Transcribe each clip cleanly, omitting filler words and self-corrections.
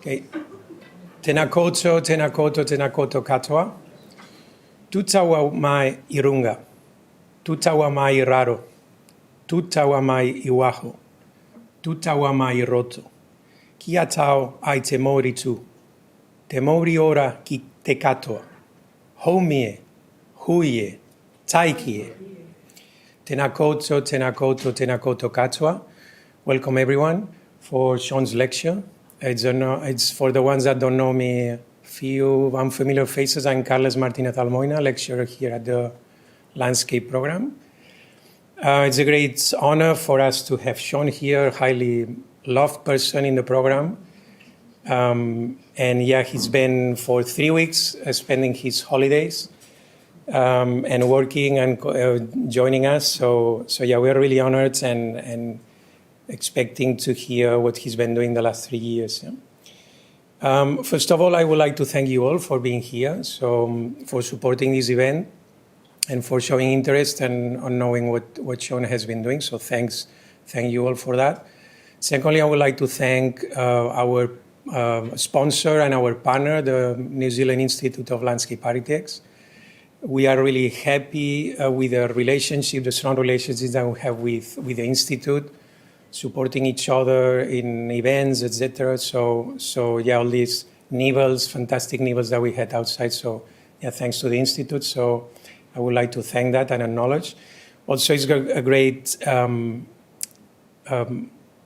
Okay. Tēnā koutou, tēnā koutou, tēnā koutou katoa. Tutawa mai I runga. Tutawa mai I raro. Tutawa mai I waho. Tutawa mai I roto. Kia tau ai te mauri tū. Te mauri ora ki te katoa. Haumie, huie, taikie. Tēnā koutou, tēnā koutou, tēnā koutou katoa. Welcome everyone for Shaun's lecture. It's for the ones that don't know me, few unfamiliar faces. I'm Carles Martinez Almoina, lecturer here at the Landscape program. It's a great honor for us to have Shaun here, highly loved person in the program. And yeah, he's been for 3 weeks spending his holidays and working and joining us. So yeah, we're really honored and expecting to hear what he's been doing the last 3 years. Yeah? First of all, I would like to thank you all for being here, for supporting this event and for showing interest and on knowing what Shaun has been doing. So thank you all for that. Secondly, I would like to thank our sponsor and our partner, the New Zealand Institute of Landscape Architects. We are really happy with the relationship, the strong relationships that we have with the Institute, supporting each other in events, etc. So yeah, all these nibbles, fantastic nibbles that we had outside. So yeah, thanks to the Institute. So I would like to thank that and acknowledge. Also, it's a great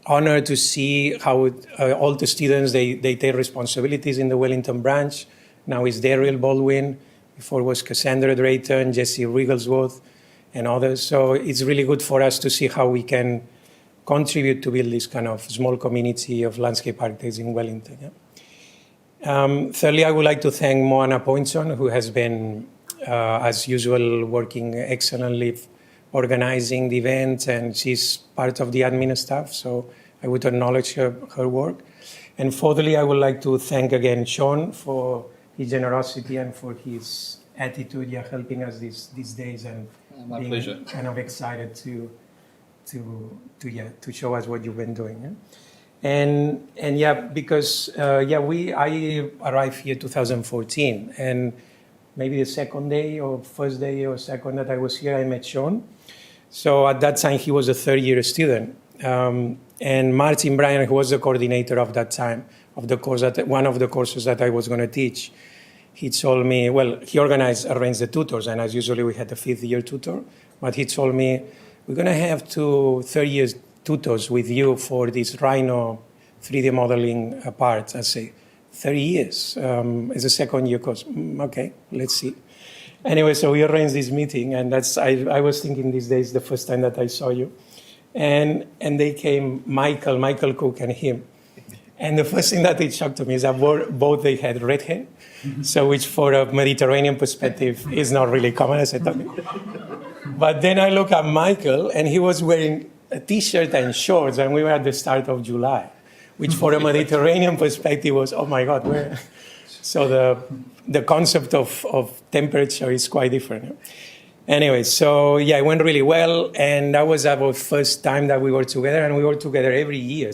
honor to see how all the students, they take responsibilities in the Wellington branch. Now it's Daryl Baldwin. Before it was Cassandra Drayton, Jesse Wigglesworth, and others. So it's really good for us to see how we can contribute to build this kind of small community of landscape architects in Wellington. Yeah? Thirdly, I would like to thank Moana Poinson, who has been, as usual, working excellently, organizing the event, and she's part of the admin staff, so I would acknowledge her work. And fourthly, I would like to thank again Shaun for his generosity and for his attitude, helping us these days, and my being pleasure. Kind of excited to show us what you've been doing. Yeah? And yeah, because I arrived here 2014, and maybe the second day or first day or second that I was here, I met Shaun. So at that time, he was a third-year student. And Martin Bryan, who was the coordinator of that time, of the course one of the courses that I was going to teach, he told me, well, he arranged the tutors, and as usually we had a fifth-year tutor, but he told me, we're going to have 2 third-year tutors with you for this Rhino 3D modeling part. I say, 30 years as a second-year course. Okay, let's see. Anyway, so we arranged this meeting, and I was thinking these days, the first time that I saw you. And they came, Michael Cook and him. And the first thing that it shocked to me is that both they had red hair, so which for a Mediterranean perspective is not really common, I said, okay. But then I look at Michael, and he was wearing a T-shirt and shorts, and we were at the start of July, which for a Mediterranean perspective was, oh my God, where? So the concept of temperature is quite different. Anyway, so yeah, it went really well, and that was our first time that we were together, and we were together every year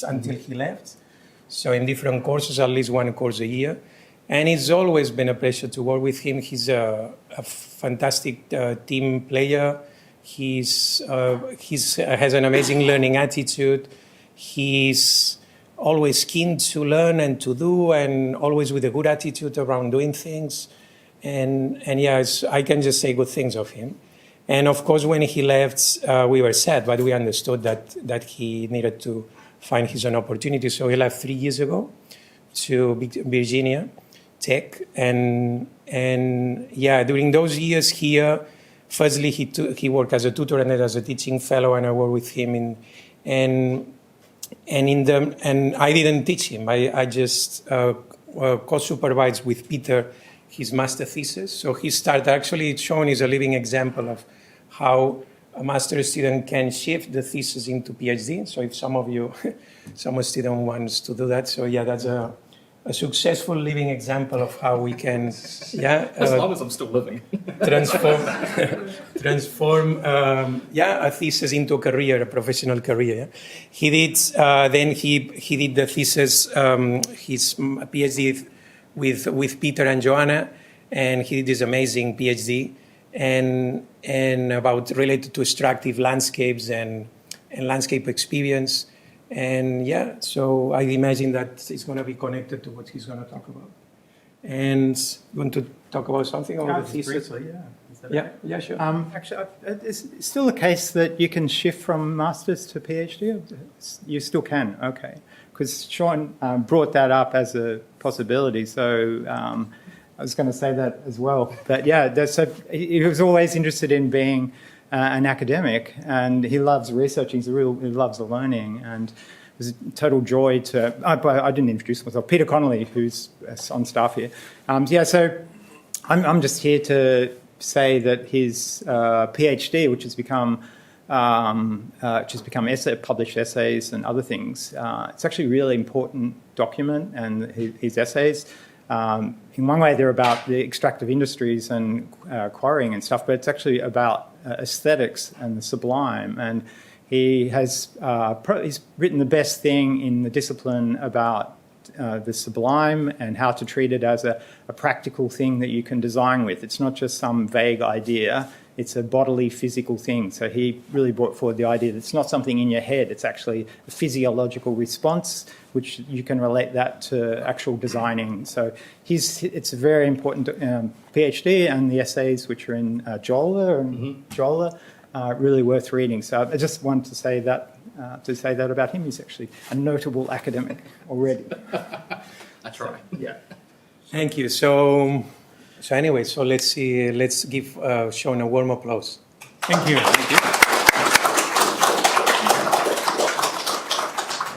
until he left. So in different courses, at least one course a year. And it's always been a pleasure to work with him. He's a fantastic team player. He has an amazing learning attitude. He's always keen to learn and to do, and always with a good attitude around doing things. And yes, I can just say good things of him. And of course, when he left, we were sad, but we understood that he needed to find his own opportunity. So he left 3 years ago to Virginia Tech. And yeah, during those years here, firstly, he worked as a tutor and then as a teaching fellow, and I worked with him and I didn't teach him. I just co-supervised with Peter his master thesis. So he started, actually, Shaun is a living example of how a master student can shift the thesis into PhD. So if some student wants to do that, so yeah, that's a successful living example of how we can, as long as I'm still living, transform a thesis into a career, a professional career. Yeah? He did then he did the thesis, his PhD with Peter and Joanna, and he did this amazing PhD and about related to extractive landscapes and landscape experience. And so I imagine that it's going to be connected to what he's going to talk about. And you want to talk about something about the thesis? Briefly, Yeah, sure. Actually, it's still the case that you can shift from master's to PhD. You still can, okay. Because Shaun brought that up as a possibility, so I was going to say that as well. But he was always interested in being an academic, and he loves researching. He loves the learning, and it was a total joy to. I didn't introduce myself. Peter Connolly, who's on staff here. So I'm just here to say that his PhD, which has become published essays and other things. It's actually a really important document, and his essays. In one way, they're about the extractive industries and quarrying and stuff, but it's actually about aesthetics and the sublime. And he's written the best thing in the discipline about the sublime and how to treat it as a practical thing that you can design with. It's not just some vague idea. It's a bodily, physical thing. So he really brought forward the idea that it's not something in your head. It's actually a physiological response, which you can relate that to actual designing. So it's a very important PhD, and the essays, which are in Jolla, are really worth reading. So I just wanted to say that about him. He's actually a notable academic already. That's right. Yeah. Thank you. So anyway, let's see. Let's give Shaun a warm applause. Thank you. Thank you.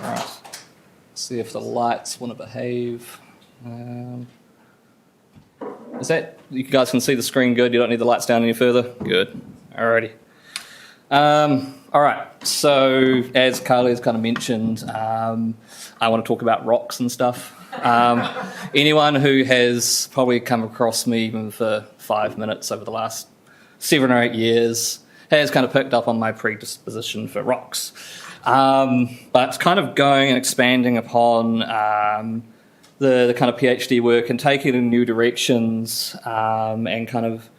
All right. See if the lights want to behave. Is that, you guys can see the screen good? You don't need the lights down any further? Good. Alrighty. All right. So as Carly's kind of mentioned, I want to talk about rocks and stuff. Anyone who has probably come across me even for 5 minutes over the last 7 or 8 years has kind of picked up on my predisposition for rocks. But kind of going and expanding upon the kind of PhD work and taking it in new directions and kind of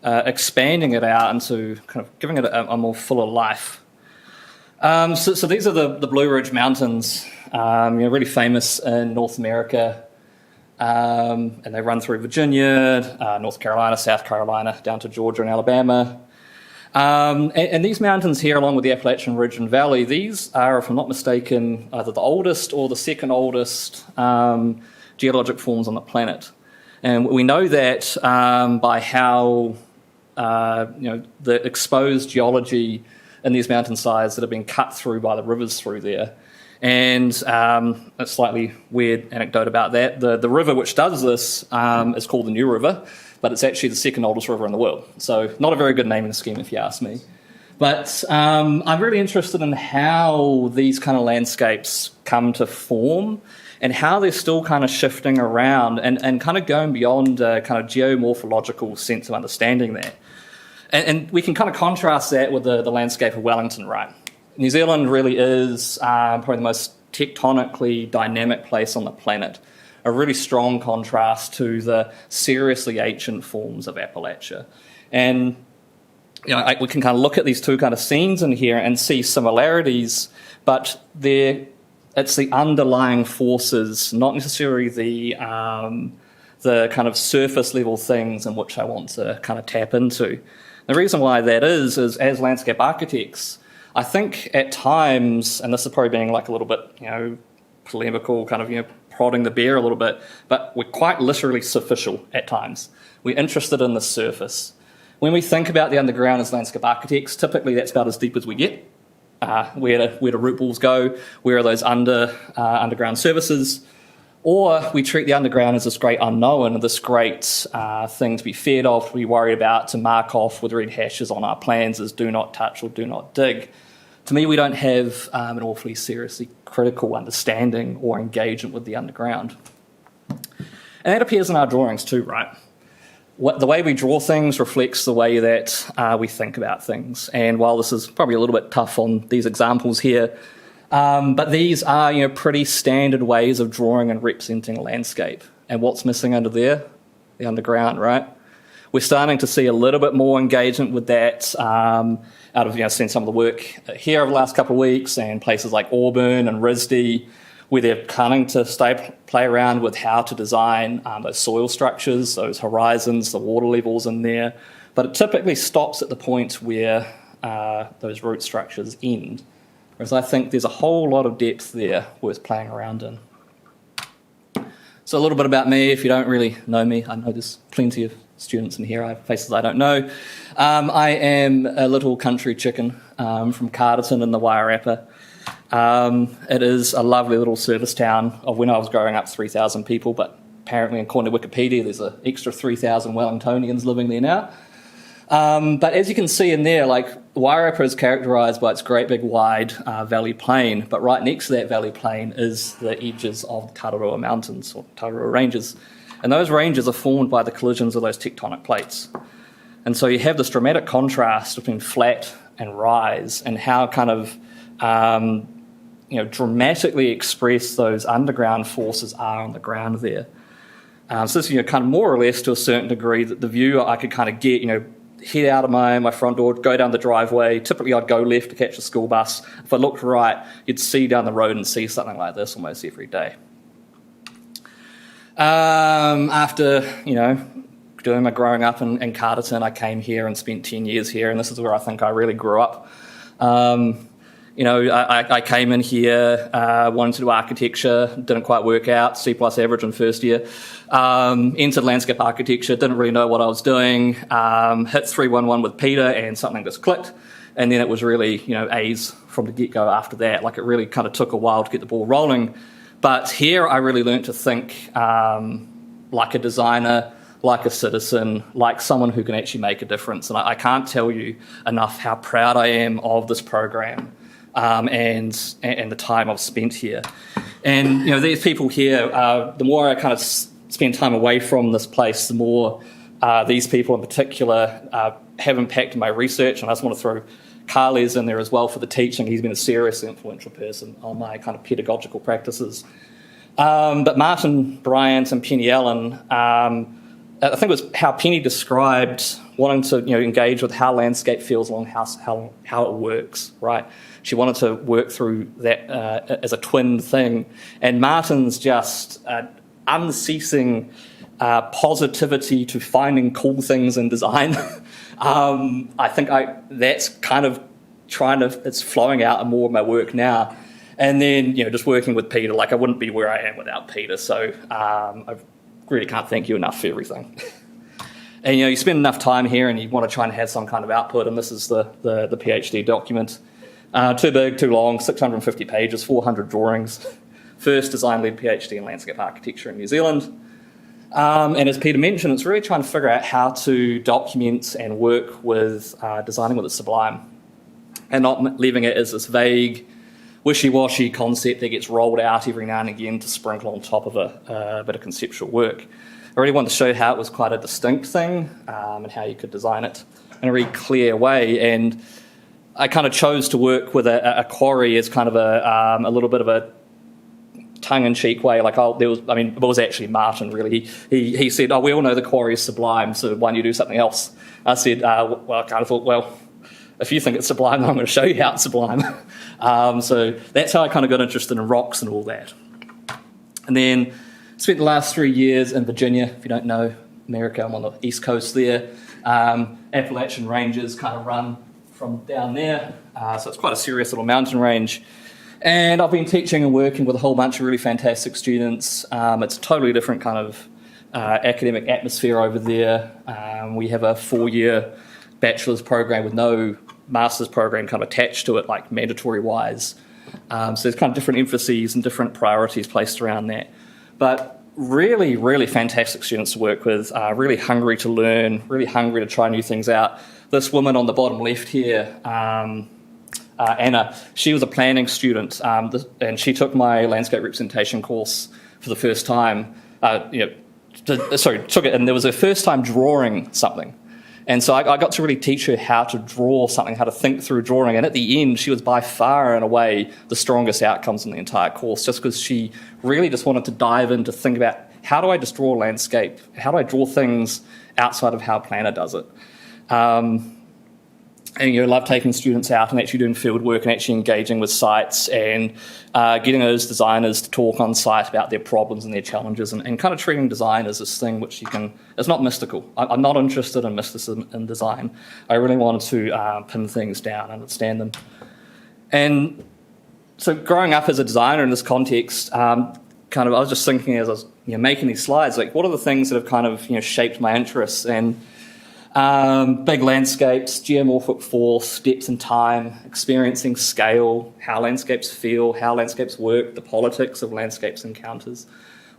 expanding it out into kind of giving it a more fuller life. So these are the Blue Ridge Mountains, really famous in North America, and they run through Virginia, North Carolina, South Carolina, down to Georgia and Alabama. And these mountains here, along with the Appalachian Ridge and Valley, these are, if I'm not mistaken, either the oldest or the second oldest geologic forms on the planet. And we know that by how the exposed geology in these mountainsides that have been cut through by the rivers through there. And a slightly weird anecdote about that. The river which does this is called the New River, but it's actually the second oldest river in the world. So not a very good naming scheme, if you ask me. But I'm really interested in how these kind of landscapes come to form and how they're still kind of shifting around and kind of going beyond a kind of geomorphological sense of understanding that. And we can kind of contrast that with the landscape of Wellington, right? New Zealand really is probably the most tectonically dynamic place on the planet. A really strong contrast to the seriously ancient forms of Appalachia. And we can kind of look at these two kind of scenes in here and see similarities, but it's the underlying forces, not necessarily the kind of surface level things in which I want to kind of tap into. The reason why that is as landscape architects, I think at times, and this is probably being like a little bit, polemical, kind of, prodding the bear a little bit, but we're quite literally superficial at times. We're interested in the surface. When we think about the underground as landscape architects, typically that's about as deep as we get. Where do root balls go? Where are those underground services? Or we treat the underground as this great unknown and this great thing to be feared of, to be worried about, to mark off with red hashes on our plans as do not touch or do not dig. To me, we don't have an awfully seriously critical understanding or engagement with the underground. And that appears in our drawings too, right? The way we draw things reflects the way that we think about things. And while this is probably a little bit tough on these examples here, but these are pretty standard ways of drawing and representing a landscape. And what's missing under there? The underground, right? We're starting to see a little bit more engagement with that out of seeing some of the work here over the last couple of weeks and places like Auburn and RISD, where they're starting to play around with how to design those soil structures, those horizons, the water levels in there. But it typically stops at the point where those root structures end. Whereas I think there's a whole lot of depth there worth playing around in. So a little bit about me, if you don't really know me. I know there's plenty of students in here. I have faces I don't know. I am a little country chicken from Carterton in the Wairarapa. It is a lovely little service town of when I was growing up, 3,000 people, but apparently according to Wikipedia there's an extra 3,000 Wellingtonians living there now. But as you can see in there, Wairarapa is characterised by its great big wide valley plain, but right next to that valley plain is the edges of the Tararua Mountains, or Tararua Ranges. And those ranges are formed by the collisions of those tectonic plates. And so you have this dramatic contrast between flat and rise and how kind of dramatically expressed those underground forces are on the ground there. So this is kind of more or less to a certain degree that the view I could kind of get, head out of my front door, go down the driveway. Typically I'd go left to catch the school bus. If I looked right, you'd see down the road and see something like this almost every day. After, doing my growing up in Carterton, I came here and spent 10 years here, and this is where I think I really grew up. I came in here, wanted to do architecture, didn't quite work out, C+ average in first year. Entered landscape architecture, didn't really know what I was doing, hit 311 with Peter and something just clicked. And then it was really, A's from the get-go after that. It really kind of took a while to get the ball rolling. But here I really learned to think like a designer, like a citizen, like someone who can actually make a difference. And I can't tell you enough how proud I am of this program and the time I've spent here. And, these people here, the more I kind of spend time away from this place, the more these people in particular have impacted my research. And I just want to throw Carly's in there as well for the teaching. He's been a seriously influential person on my kind of pedagogical practices. But Martin Bryant and Penny Allen, I think it was how Penny described wanting to engage with how landscape feels along how it works, right? She wanted to work through that as a twin thing. And Martin's just unceasing positivity to finding cool things in design. I think that's kind of it's flowing out in more of my work now. And then, just working with Peter, I wouldn't be where I am without Peter. So I really can't thank you enough for everything. And, you spend enough time here and you want to try and have some kind of output. And this is the PhD document. Too big, too long, 650 pages, 400 drawings. First design-led PhD in landscape architecture in New Zealand. And as Peter mentioned, it's really trying to figure out how to document and work with designing with the sublime and not leaving it as this vague, wishy-washy concept that gets rolled out every now and again to sprinkle on top of a bit of conceptual work. I really wanted to show how it was quite a distinct thing and how you could design it in a really clear way. And I kind of chose to work with a quarry as kind of a little bit of a tongue-in-cheek way. It was actually Martin, really. He said, we all know the quarry is sublime, so why don't you do something else? I said, I kind of thought, if you think it's sublime, then I'm going to show you how it's sublime. So that's how I kind of got interested in rocks and all that. And then spent the last 3 years in Virginia. If you don't know America, I'm on the East Coast there. Appalachian Ranges kind of run from down there. So it's quite a serious little mountain range. And I've been teaching and working with a whole bunch of really fantastic students. It's a totally different kind of academic atmosphere over there. We have a 4-year bachelor's program with no master's program kind of attached to it, mandatory-wise. So there's kind of different emphases and different priorities placed around that. But really, really fantastic students to work with, really hungry to learn, really hungry to try new things out. This woman on the bottom left here, Anna, she was a planning student, and she took my landscape representation course for the first time. took it, and there was her first time drawing something. And so I got to really teach her how to draw something, how to think through drawing. And at the end, she was by far and away the strongest outcomes in the entire course, just because she really just wanted to dive in to think about, how do I just draw a landscape? How do I draw things outside of how a planner does it? And love taking students out and actually doing field work and actually engaging with sites and getting those designers to talk on site about their problems and their challenges, and kind of treating design as this thing which it's not mystical. I'm not interested in mysticism in design. I really wanted to pin things down, understand them. And so growing up as a designer in this context, I was just thinking as I was making these slides, like, what are the things that have kind of shaped my interests? And big landscapes, geomorphic force, depth and time, experiencing scale, how landscapes feel, how landscapes work, the politics of landscapes encounters.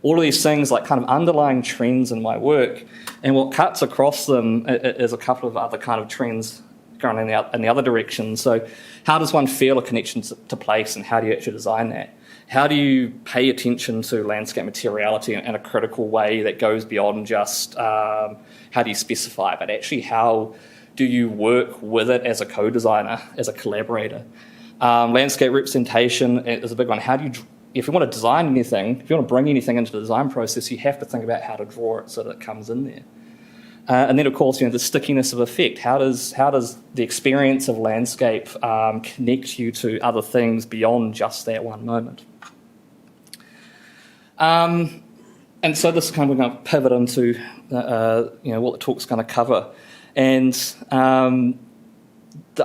All of these things, like, kind of underlying trends in my work. And what cuts across them is a couple of other kind of trends going in the other direction. So how does one feel a connection to place, and how do you actually design that? How do you pay attention to landscape materiality in a critical way that goes beyond just how do you specify, but actually how do you work with it as a co-designer, as a collaborator? Landscape representation is a big one. If you want to design anything, if you want to bring anything into the design process, you have to think about how to draw it so that it comes in there. And then, of course, the stickiness of effect. How does the experience of landscape connect you to other things beyond just that one moment? And so this is kind of going to pivot into what the talk's going to cover. And the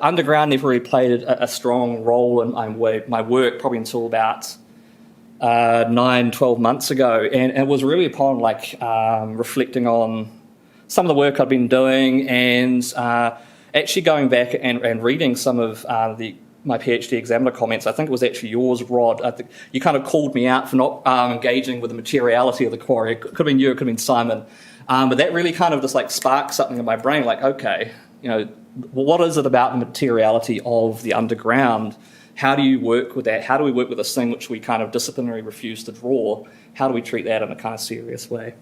underground never really played a strong role in my work, probably until about 9-12 months ago. And it was really upon reflecting on some of the work I'd been doing, and actually going back and reading some of my PhD examiner comments. I think it was actually yours, Rod. I think you kind of called me out for not engaging with the materiality of the quarry. It could have been you, it could have been Simon. But that really kind of just sparked something in my brain, okay, what is it about the materiality of the underground? How do you work with that? How do we work with this thing which we kind of disciplinarily refuse to draw? How do we treat that in a kind of serious way?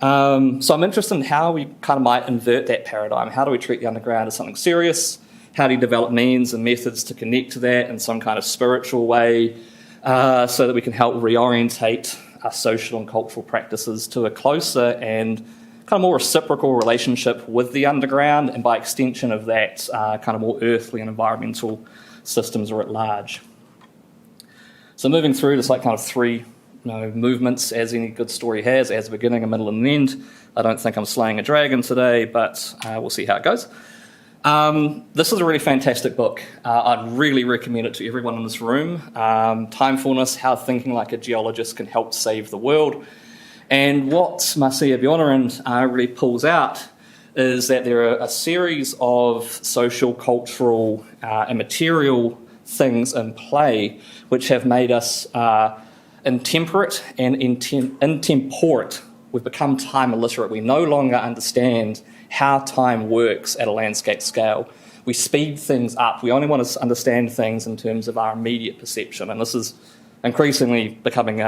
So I'm interested in how we kind of might invert that paradigm. How do we treat the underground as something serious? How do you develop means and methods to connect to that in some kind of spiritual way, so that we can help reorientate our social and cultural practices to a closer and kind of more reciprocal relationship with the underground, and by extension of that, kind of more earthly and environmental systems are at large. So moving through this kind of three movements, as any good story has a beginning, a middle, and an end. I don't think I'm slaying a dragon today, but we'll see how it goes. This is a really fantastic book. I'd really recommend it to everyone in this room. Timefulness, How Thinking Like a Geologist Can Help Save the World. And what Marcia Bjornarand really pulls out is that there are a series of social, cultural, and material things in play which have made us intemperate and intemporate. We've become time illiterate. We no longer understand how time works at a landscape scale. We speed things up. We only want to understand things in terms of our immediate perception, and this is increasingly becoming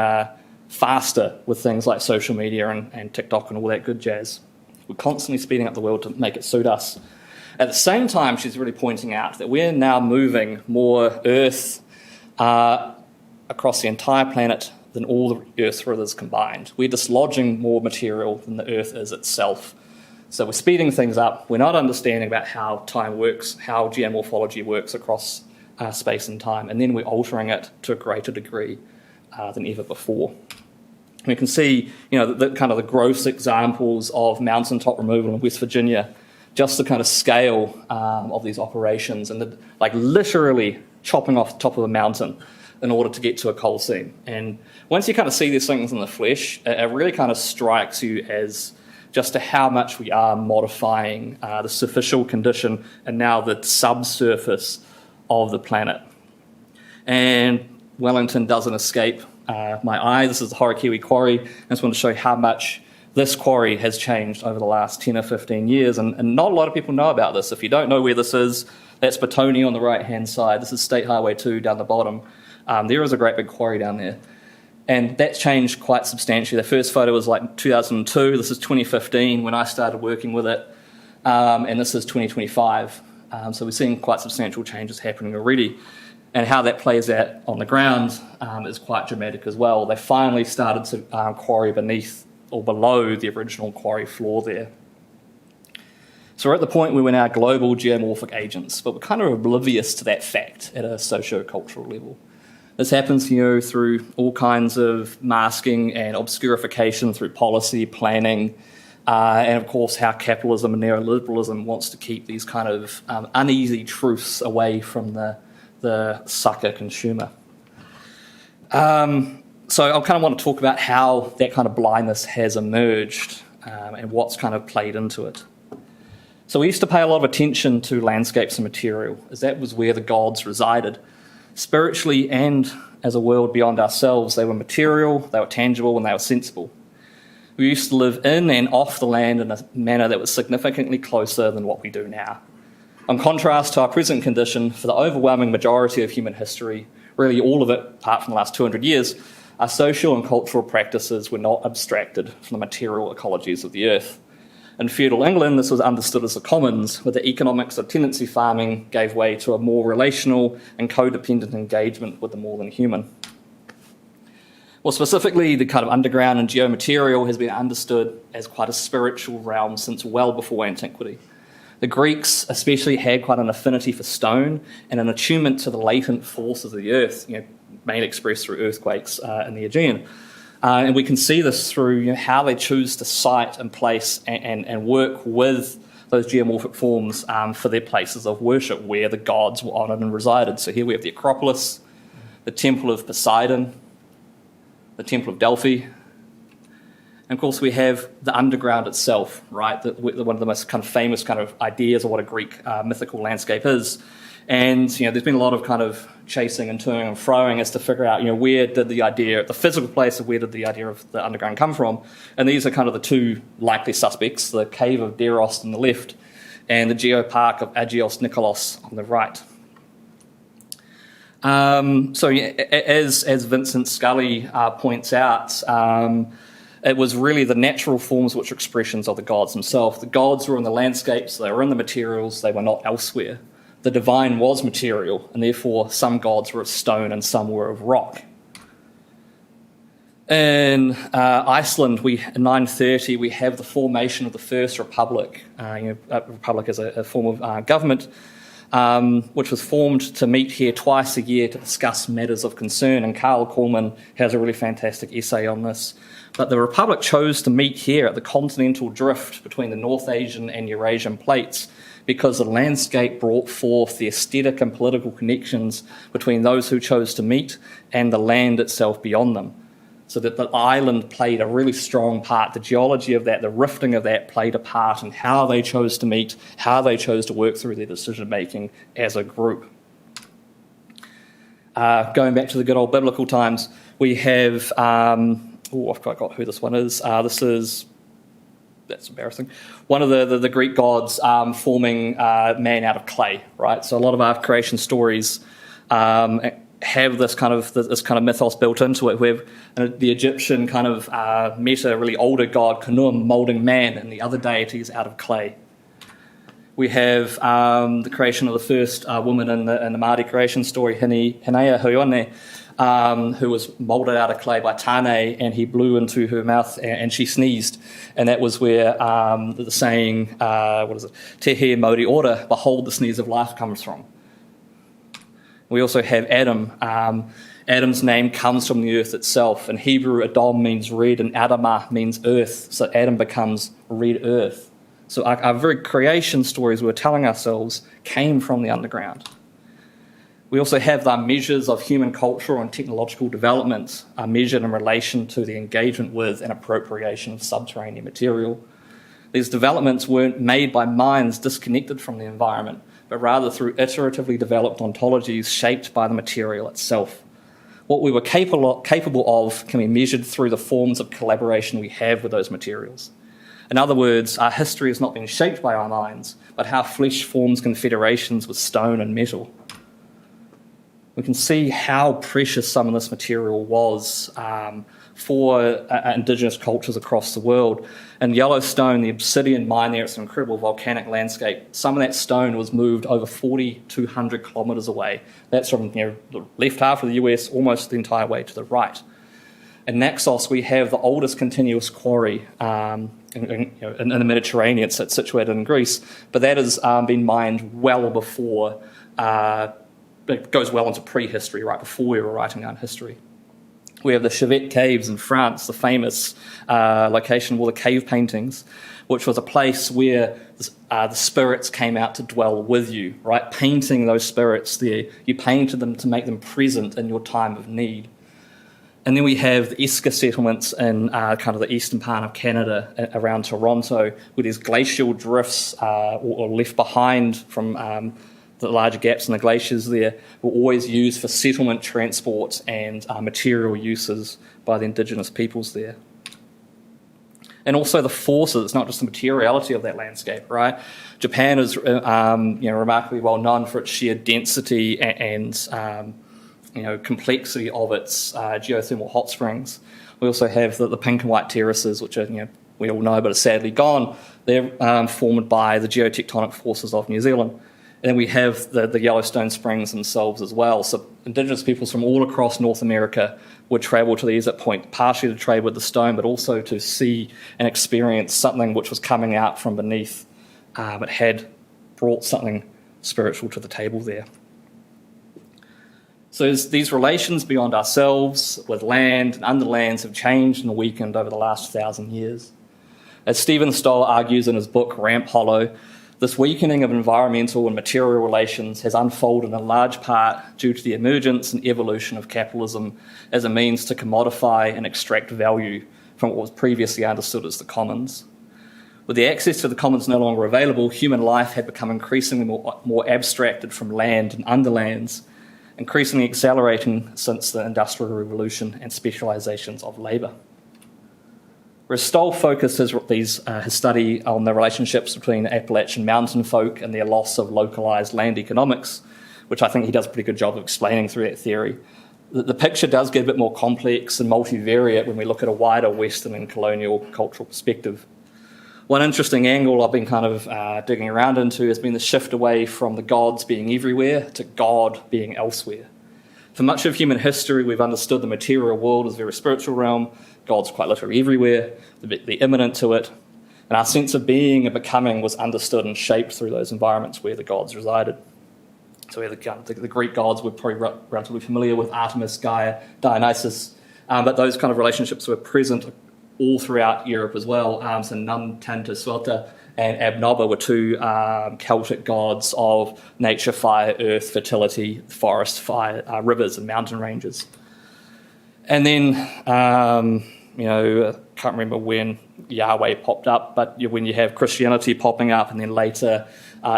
faster with things like social media and TikTok and all that good jazz. We're constantly speeding up the world to make it suit us. At the same time, she's really pointing out that we're now moving more Earth across the entire planet than all the Earth's rivers combined. We're dislodging more material than the Earth is itself. So we're speeding things up. We're not understanding about how time works, how geomorphology works across space and time, and then we're altering it to a greater degree than ever before. We can see, the kind of the gross examples of mountaintop removal in West Virginia, just the kind of scale of these operations, and literally chopping off the top of a mountain in order to get to a coal seam. And once you kind of see these things in the flesh, it really kind of strikes you as just to how much we are modifying the superficial condition and now the subsurface of the planet. And Wellington doesn't escape my eye. This is the Horokiwi Quarry. I just want to show you how much this quarry has changed over the last 10 or 15 years, and not a lot of people know about this. If you don't know where this is, that's Petone on the right-hand side. This is State Highway 2 down the bottom. There is a great big quarry down there. And that's changed quite substantially. The first photo was like 2002. This is 2015 when I started working with it. And this is 2025. So we're seeing quite substantial changes happening already. And how that plays out on the ground is quite dramatic as well. They finally started to quarry beneath or below the original quarry floor there. So we're at the point where we're now global geomorphic agents, but we're kind of oblivious to that fact at a socio-cultural level. This happens, through all kinds of masking and obscurification through policy, planning, and of course how capitalism and neoliberalism wants to keep these kind of uneasy truths away from the sucker consumer. So I kind of want to talk about how that kind of blindness has emerged and what's kind of played into it. So we used to pay a lot of attention to landscapes and material, as that was where the gods resided. Spiritually and as a world beyond ourselves, they were material, they were tangible, and they were sensible. We used to live in and off the land in a manner that was significantly closer than what we do now. In contrast to our present condition, for the overwhelming majority of human history, really all of it apart from the last 200 years, our social and cultural practices were not abstracted from the material ecologies of the earth. In feudal England, this was understood as the commons, where the economics of tenancy farming gave way to a more relational and codependent engagement with the more than human. Well, specifically, the kind of underground and geomaterial has been understood as quite a spiritual realm since well before antiquity. The Greeks especially had quite an affinity for stone and an attunement to the latent forces of the earth, mainly expressed through earthquakes in the Aegean. And we can see this through how they choose to site and place and work with those geomorphic forms for their places of worship where the gods were honoured and resided. So here we have the Acropolis, the Temple of Poseidon, the Temple of Delphi, and of course we have the underground itself, right? One of the most kind of famous kind of ideas of what a Greek mythical landscape is. And there's been a lot of kind of chasing and toing and froing as to figure out where did the physical place of where did the idea of the underground come from. And these are kind of the two likely suspects, the cave of Deros on the left and the geopark of Agios Nikolos on the right. As Vincent Scully points out, it was really the natural forms which were expressions of the gods themselves. The gods were in the landscapes, they were in the materials, they were not elsewhere. The divine was material, and therefore some gods were of stone and some were of rock. In Iceland, in 930, we have the formation of the first republic. A republic is a form of government, which was formed to meet here twice a year to discuss matters of concern. And Carl Coleman has a really fantastic essay on this. But the republic chose to meet here at the continental drift between the North Asian and Eurasian plates, because the landscape brought forth the aesthetic and political connections between those who chose to meet and the land itself beyond them. So that the island played a really strong part. The geology of that, the rifting of that played a part in how they chose to meet, how they chose to work through their decision-making as a group. Going back to the good old biblical times, we have, I've forgot who this one is. That's embarrassing. One of the Greek gods forming man out of clay, right? So a lot of our creation stories have this kind of mythos built into it, where the Egyptian kind of met a really older god, Khnum, moulding man and the other deities out of clay. We have the creation of the first woman in the Māori creation story, Hinea Huione, who was moulded out of clay by Tane, and he blew into her mouth and she sneezed. And that was where the saying, Te he mauri ora, behold the sneeze of life, comes from. We also have Adam. Adam's name comes from the earth itself. In Hebrew, Adam means red and Adamah means earth. So Adam becomes red earth. So our very creation stories we were telling ourselves came from the underground. We also have the measures of human cultural and technological development are measured in relation to the engagement with and appropriation of subterranean material. These developments weren't made by minds disconnected from the environment, but rather through iteratively developed ontologies shaped by the material itself. What we were capable of can be measured through the forms of collaboration we have with those materials. In other words, our history has not been shaped by our minds, but how flesh forms confederations with stone and metal. we can see how precious some of this material was for indigenous cultures across the world. And Yellowstone, the obsidian mine there, it's an incredible volcanic landscape. Some of that stone was moved over 4,200 kilometres away. That's from the left half of the US almost the entire way to the right. In Naxos, we have the oldest continuous quarry in the Mediterranean. It's situated in Greece, but that has been mined well before, it goes well into prehistory, right before we were writing down history. We have the Chevette Caves in France, the famous location with the cave paintings, which was a place where the spirits came out to dwell with you, right? Painting those spirits there. You painted them to make them present in your time of need. And then we have the Esker settlements in kind of the eastern part of Canada around Toronto, where there's glacial drifts or left behind from the larger gaps in the glaciers there, were always used for settlement, transport and material uses by the indigenous peoples there. And also the forces, not just the materiality of that landscape, right? Japan is remarkably well known for its sheer density and complexity of its geothermal hot springs. We also have the pink and white terraces, which are, we all know, but are sadly gone. They're formed by the geotectonic forces of New Zealand. And then we have the Yellowstone Springs themselves as well. So indigenous peoples from all across North America would travel to these at point, partially to trade with the stone, but also to see and experience something which was coming out from beneath. It had brought something spiritual to the table there. So these relations beyond ourselves with land and underlands have changed and weakened over the last 1,000 years. As Stephen Stoll argues in his book Ramp Hollow, this weakening of environmental and material relations has unfolded in large part due to the emergence and evolution of capitalism as a means to commodify and extract value from what was previously understood as the commons. With the access to the commons no longer available, human life had become increasingly more abstracted from land and underlands, increasingly accelerating since the Industrial Revolution and specialisations of labour. Whereas Stoll focused his study on the relationships between Appalachian mountain folk and their loss of localised land economics, which I think he does a pretty good job of explaining through that theory, the picture does get a bit more complex and multivariate when we look at a wider Western and colonial cultural perspective. One interesting angle I've been kind of digging around into has been the shift away from the gods being everywhere to God being elsewhere. For much of human history, we've understood the material world as a very spiritual realm. God's quite literally everywhere, the immanent to it. And our sense of being and becoming was understood and shaped through those environments where the gods resided. So we have the Greek gods we're probably relatively familiar with, Artemis, Gaia, Dionysus. But those kind of relationships were present all throughout Europe as well. So Nun, Tanta, Suelta, and Abnoba were two Celtic gods of nature, fire, earth, fertility, forest, fire, rivers and mountain ranges. And then, can't remember when Yahweh popped up, but when you have Christianity popping up and then later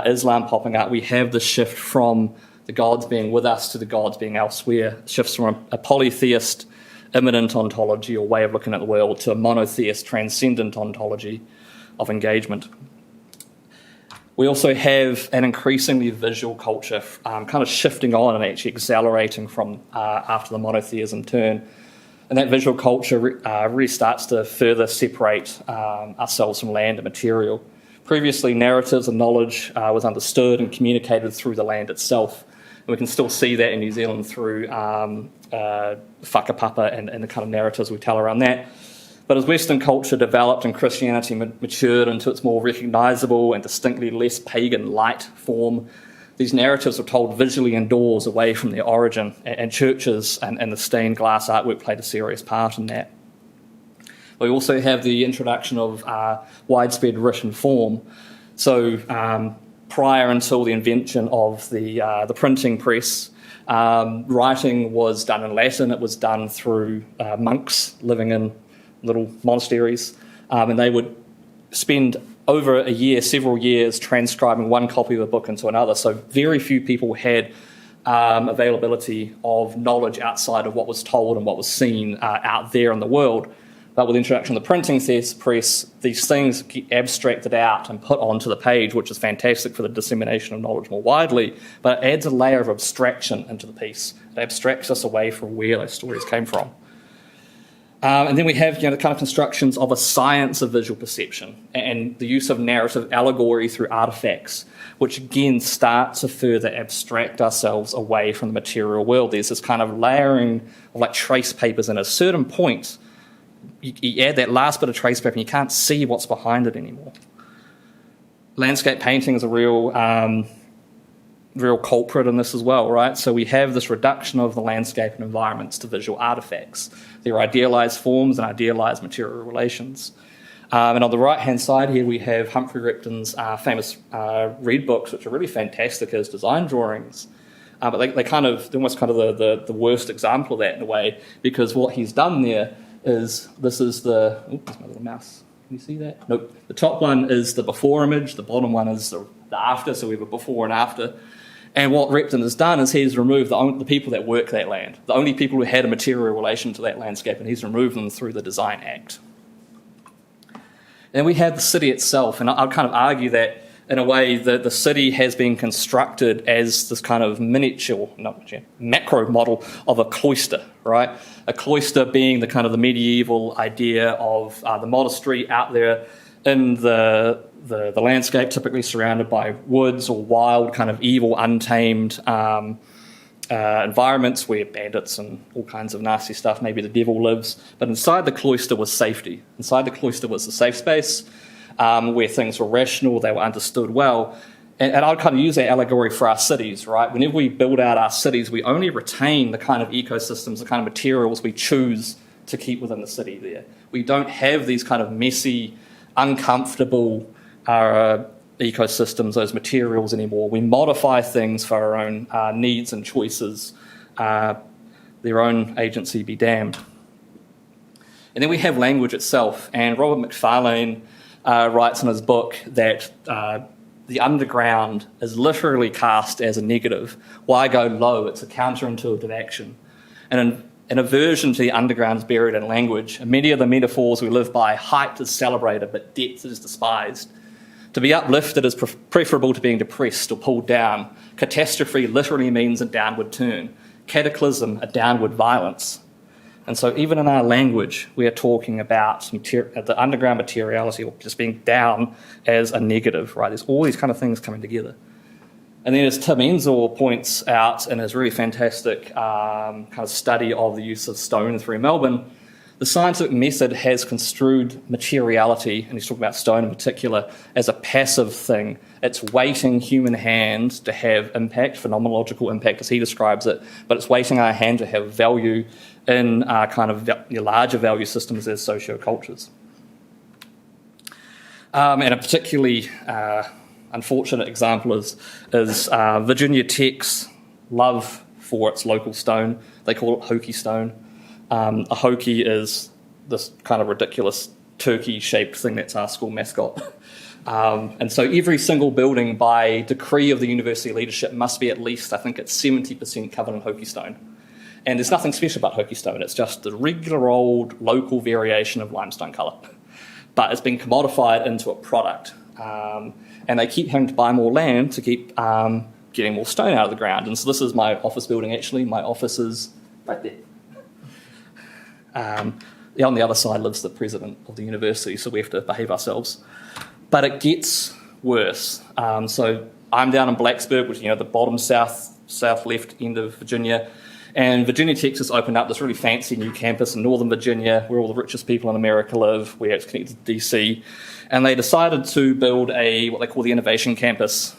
Islam popping up, we have the shift from the gods being with us to the gods being elsewhere. It shifts from a polytheist immanent ontology or way of looking at the world to a monotheist transcendent ontology of engagement. We also have an increasingly visual culture kind of shifting on and actually accelerating from after the monotheism turn. And that visual culture really starts to further separate ourselves from land and material. Previously, narratives and knowledge was understood and communicated through the land itself. And we can still see that in New Zealand through whakapapa and the kind of narratives we tell around that. But as Western culture developed and Christianity matured into its more recognisable and distinctly less pagan light form, these narratives were told visually indoors away from their origin, and churches and the stained glass artwork played a serious part in that. We also have the introduction of widespread written form. So prior until the invention of the printing press, writing was done in Latin. It was done through monks living in little monasteries, and they would spend over a year, several years, transcribing one copy of a book into another. So very few people had availability of knowledge outside of what was told and what was seen out there in the world. But with the introduction of the printing press, these things get abstracted out and put onto the page, which is fantastic for the dissemination of knowledge more widely, but it adds a layer of abstraction into the piece. It abstracts us away from where those stories came from. And then we have the kind of constructions of a science of visual perception and the use of narrative allegory through artefacts, which again start to further abstract ourselves away from the material world. There's this kind of layering of like trace papers, and at a certain point, you add that last bit of trace paper and you can't see what's behind it anymore. Landscape painting is a real culprit in this as well, right? So we have this reduction of the landscape and environments to visual artefacts. They're idealised forms and idealised material relations. And on the right-hand side here, we have Humphrey Repton's famous reed books, which are really fantastic as design drawings. But they're almost kind of the worst example of that in a way, because what he's done there is, this is the, there's my little mouse. Can you see that? Nope. The top one is the before image, the bottom one is the after, so we have a before and after. And what Repton has done is he's removed the people that work that land, the only people who had a material relation to that landscape, and he's removed them through the design act. Then we have the city itself, and I'll kind of argue that in a way that the city has been constructed as this kind of macro model of a cloister, right? A cloister being the kind of the medieval idea of the monastery out there in the landscape, typically surrounded by woods or wild, kind of evil, untamed environments where bandits and all kinds of nasty stuff, maybe the devil lives. But inside the cloister was safety. Inside the cloister was the safe space where things were rational, they were understood well. And I'd kind of use that allegory for our cities, right? Whenever we build out our cities, we only retain the kind of ecosystems, the kind of materials we choose to keep within the city there. We don't have these kind of messy, uncomfortable ecosystems, those materials anymore. We modify things for our own needs and choices, their own agency be damned. And then we have language itself, and Robert Macfarlane writes in his book that the underground is literally cast as a negative. Why go low? It's a counterintuitive action. And an aversion to the underground is buried in language. And many of the metaphors we live by, height is celebrated, but depth is despised. To be uplifted is preferable to being depressed or pulled down. Catastrophe literally means a downward turn. Cataclysm, a downward violence. And so even in our language, we are talking about the underground materiality, or just being down as a negative, right? There's all these kind of things coming together. And then as Tim Ensor points out in his really fantastic kind of study of the use of stone through Melbourne, the scientific method has construed materiality, and he's talking about stone in particular, as a passive thing. It's waiting human hand to have impact, phenomenological impact as he describes it, but it's waiting our hand to have value in our kind of larger value systems as sociocultures. And a particularly unfortunate example is Virginia Tech's love for its local stone. They call it Hokie stone. A Hokie is this kind of ridiculous turkey-shaped thing that's our school mascot. And so every single building, by decree of the university leadership, must be at least, I think it's 70% covered in Hokie stone. And there's nothing special about Hokie stone. It's just the regular old local variation of limestone colour. But it's been commodified into a product. And they keep having to buy more land to keep getting more stone out of the ground. And so this is my office building, actually. My office is right there. On the other side lives the president of the university, so we have to behave ourselves. But it gets worse. So I'm down in Blacksburg, which is the bottom south left end of Virginia. And Virginia Tech has opened up this really fancy new campus in Northern Virginia, where all the richest people in America live, where it's connected to DC. And they decided to build what they call the Innovation Campus,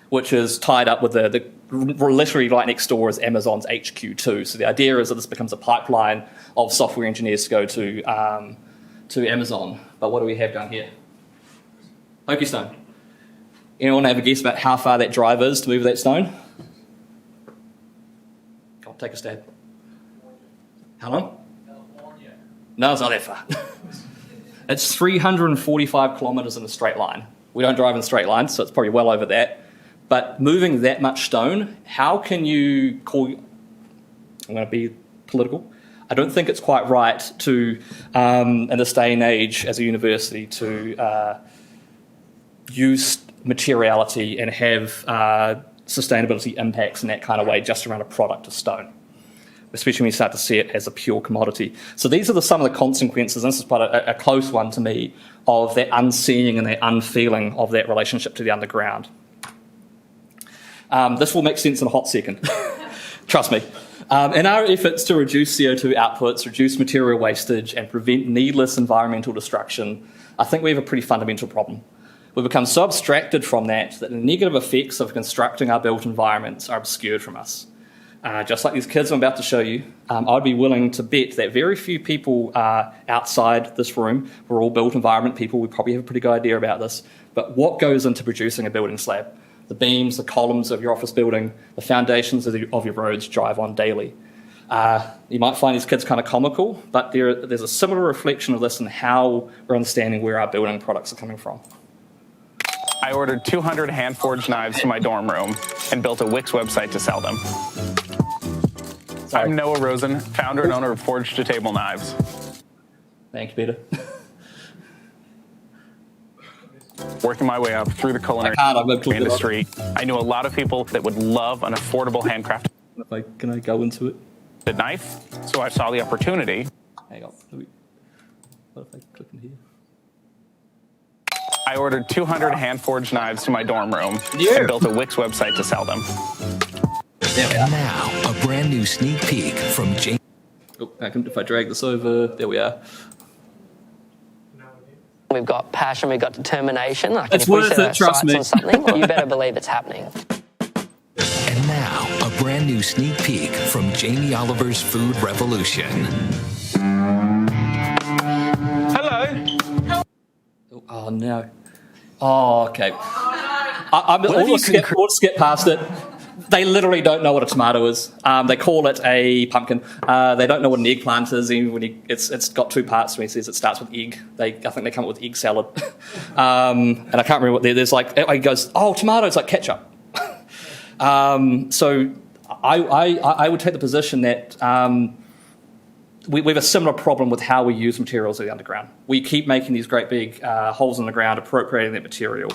which is tied up with the literally right next door is Amazon's HQ2. So the idea is that this becomes a pipeline of software engineers to go to Amazon. But what do we have down here? Hokie stone. Anyone have a guess about how far that drive is to move that stone? Go on, take a stab. How long? California. No, it's not that far. It's 345 kilometres in a straight line. We don't drive in straight lines, so it's probably well over that. But moving that much stone, how can you call, I'm going to be political, I don't think it's quite right to, in this day and age as a university, to use materiality and have sustainability impacts in that kind of way just around a product of stone, especially when you start to see it as a pure commodity. So these are some of the consequences, and this is quite a close one to me, of that unseeing and that unfeeling of that relationship to the underground. This will make sense in a hot second. Trust me. In our efforts to reduce CO2 outputs, reduce material wastage, and prevent needless environmental destruction, I think we have a pretty fundamental problem. We've become so abstracted from that the negative effects of constructing our built environments are obscured from us. Just like these kids I'm about to show you, I'd be willing to bet that very few people outside this room, we're all built environment people, we probably have a pretty good idea about this, but what goes into producing a building slab? The beams, the columns of your office building, the foundations of your roads drive on daily. You might find these kids kind of comical, but there's a similar reflection of this in how we're understanding where our building products are coming from. I ordered 200 hand-forged knives for my dorm room and built a Wix website to sell them. Sorry. I'm Noah Rosen, founder and owner of Forged to Table Knives. Thank you, Peter. Working my way up through the culinary industry, I knew a lot of people that would love an affordable handcrafted Can I go into it? knife, so I saw the opportunity. Hang on. What if I click in here? I ordered 200 hand-forged knives to my dorm room and built a Wix website to sell them. And now, a brand new sneak peek from James. If I drag this over, there we are. We've got passion, we've got determination. Like It's if we worth set it, our trust sights me. on something, you better believe it's happening. And now, a brand new sneak peek from Jamie Oliver's Food Revolution. Hello. Oh, no. Oh, okay. We'll skip past it. They literally don't know what a tomato is. They call it a pumpkin. They don't know what an eggplant is. Even when it's got two parts. When he says it starts with egg, I think they come up with egg salad. And I can't remember what there's like. He goes, oh, tomatoes like ketchup. So I would take the position that we have a similar problem with how we use materials in the underground. We keep making these great big holes in the ground, appropriating that material